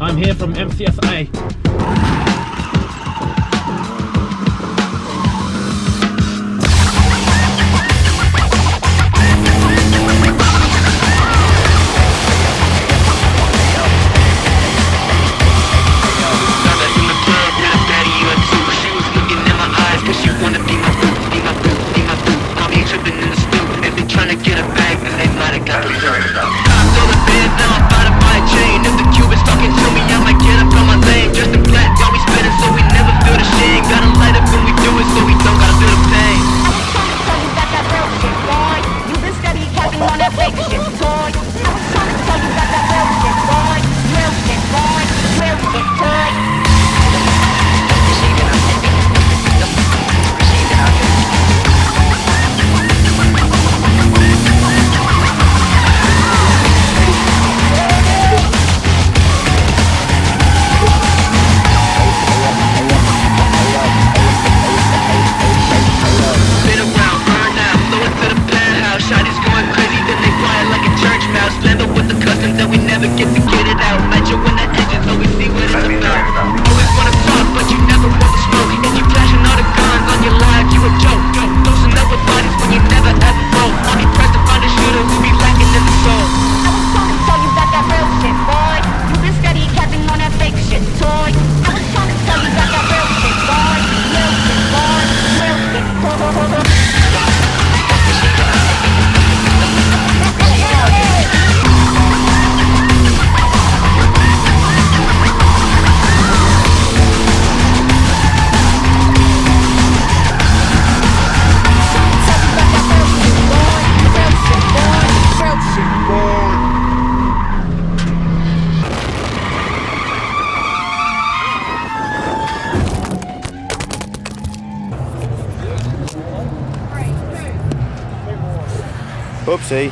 I'm here from MCSA. Oopsie.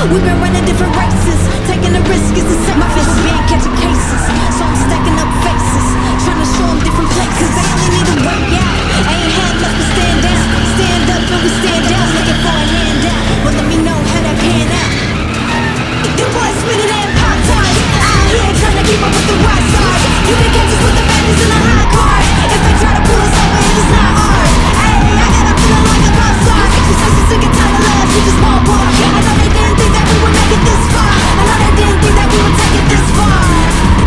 We've been running different races, taking the risk is the same. My fist big, catching cases, so I'm stacking up faces, trying to show them different places. Cause they only need to work out, ain't had left to stand down. Stand up and we stand out, looking for a handout. But let me know how that pan out. Them boys spinning and pop tarts, out here trying to keep up with the right side. You can catch us with the baddies in the high cars. If they try to pull us over, it is not ours. Hey, I got a feeling like a pop star. She says she's sick and tired of love, she just won't walk. I know they didn't think that we would make it this far. I know they didn't think that we would take it this far.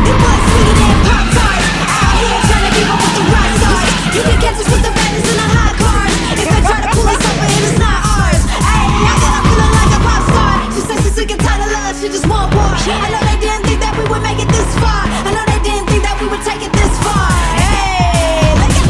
Them boys spinning and pop tarts, out here trying to keep up with the right side. You can catch us with the baddies in the high cars. If they try to pull us over, it is not ours. Hey, I got a feeling like a pop star. She says she's sick and tired of love, she just won't walk. I know they didn't think that we would make it this far. I know they didn't think that we would take it this far. Hey, look at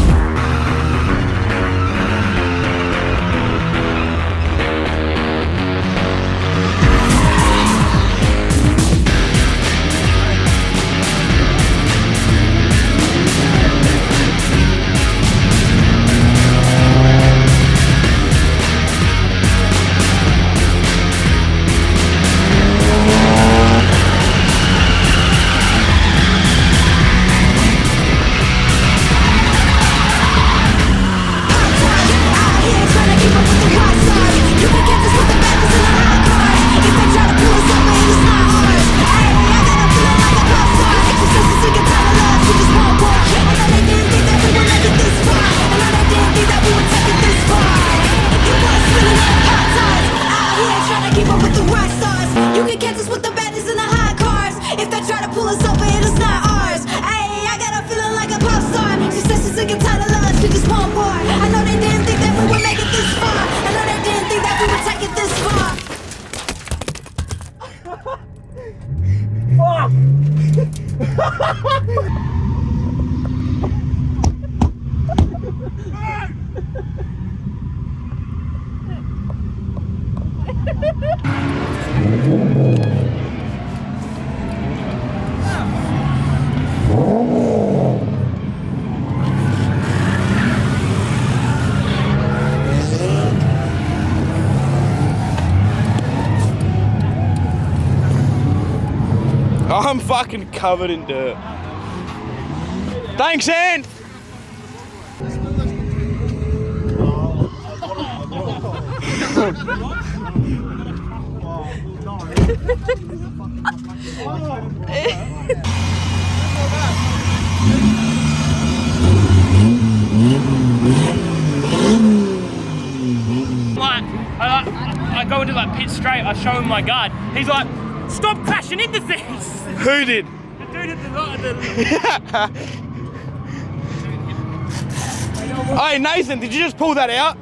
I'm fucking covered in dirt. Thanks, Ant. I go into that pit straight, I show him my guard. He's like, stop crashing into things! Who did? The dude at the Hey, Nathan, did you just pull that out?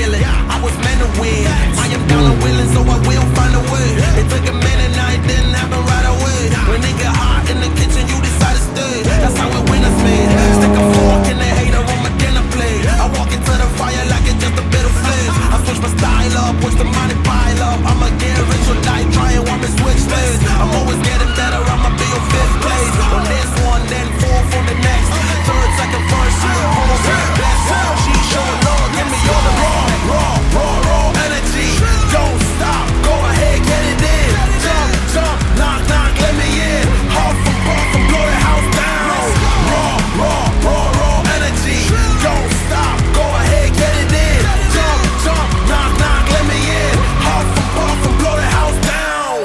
I was meant to win. I am down and willing, so I will find a way. It took a minute, now it didn't happen right away. When it get hot in the kitchen, you decide to stay. That's how it winners made. Stick a fork in the hater on my dinner plate. I walk into the fire like it's just a bit of flames. I switch my style up, watch the money pile up. I'ma get rich or die trying, want me switch lanes. I'm always getting better, I'ma be on 5th place. On this one, then 4th on the next. 3rd, 2nd, 1st, almost best. She showing love, give me all the raw energy. Don't stop, go ahead, get it in. Jump, knock, let me in. Huff and puff and blow the house down. Raw energy. Don't stop, go ahead, get it in. Jump, knock, let me in. Huff and puff and blow the house down.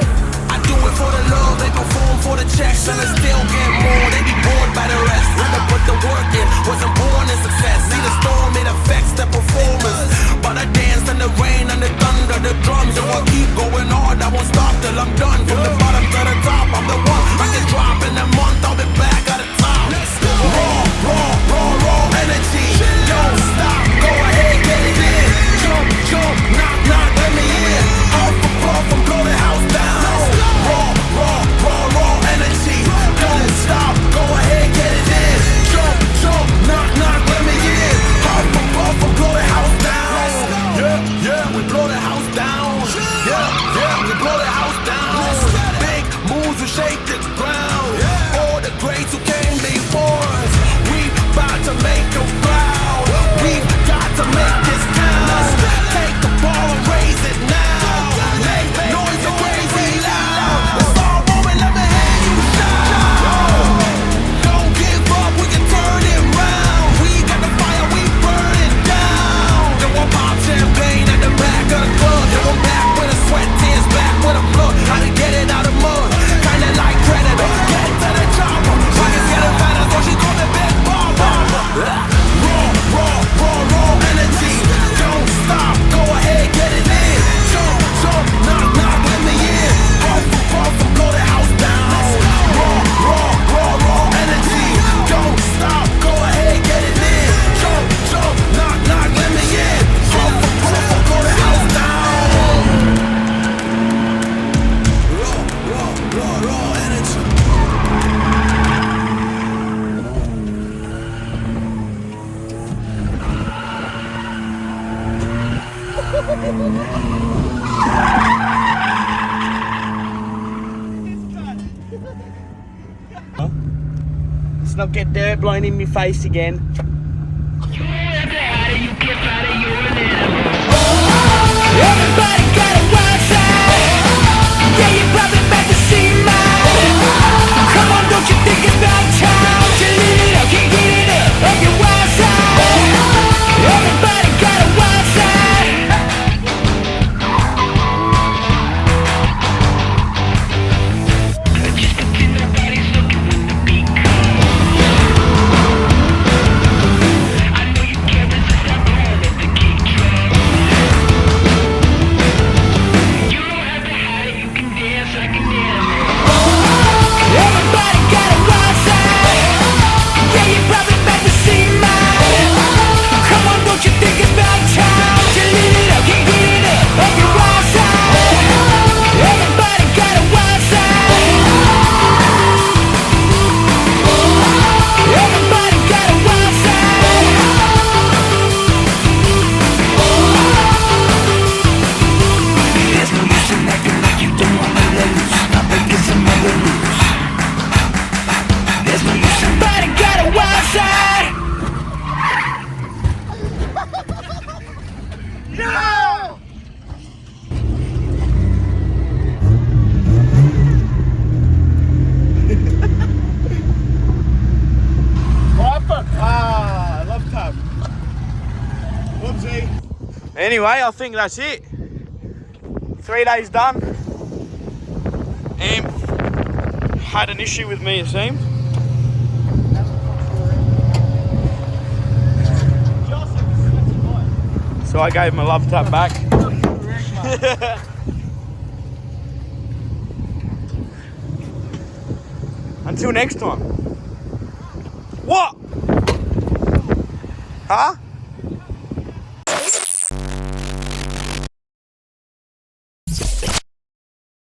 I do it for the love, they perform for the checks, and I still get more. They be bored by the rest. Rather put the work in, wasn't born in success. See the storm, it affects the performance. But I dance in the rain and the thunder, the drums, so I keep going hard. I won't stop till I'm done. From the bottom to the top, I'm the one. I can drop in a month, I'll be back at the top. Raw energy. Don't stop, go ahead, get it in. Jump, knock, let me in. Huff and puff and blow the house down. Raw energy. Don't stop, go ahead, get it in. Jump, knock, let me in. Huff and puff and blow the house down. Yeah, we blow the house down. Yeah, we blow the house down. Big moves will shake the ground. All the greats who came before us, we about to make them proud. We've got to make this count. Take the ball and raise it now. Make noise and crazy loud. It's all moment, let me hear you shout. Don't give up, we can turn it round. We got the fire, we burn it down. Then we'll pop champagne at the back of the club. Then we're back with a sweat, tears back with a blood. How to get it out of mud, kinda like Predator. Get to the chopper, pockets getting fatter, so she call it Big Baba. Raw energy. Don't stop, go ahead, get it in. Jump, knock, let me in. Huff and puff and blow the house down. Raw energy. Don't stop, go ahead, get it in. Jump, knock, let me in. Huff and puff and blow the house down. Raw energy. Let's not get dirt blown in my face again. Everybody got a wild side. Yeah, you're probably back to see mine. Come on, don't you think it's about time to live it up, can't get it up on your wild side. Everybody got a wild side. Just pretend nobody's looking when the beat comes. Anyway, I think that's it. 3 days done. Amp had an issue with me, it seemed. So I gave him a love tap back. Until next time. What? Huh?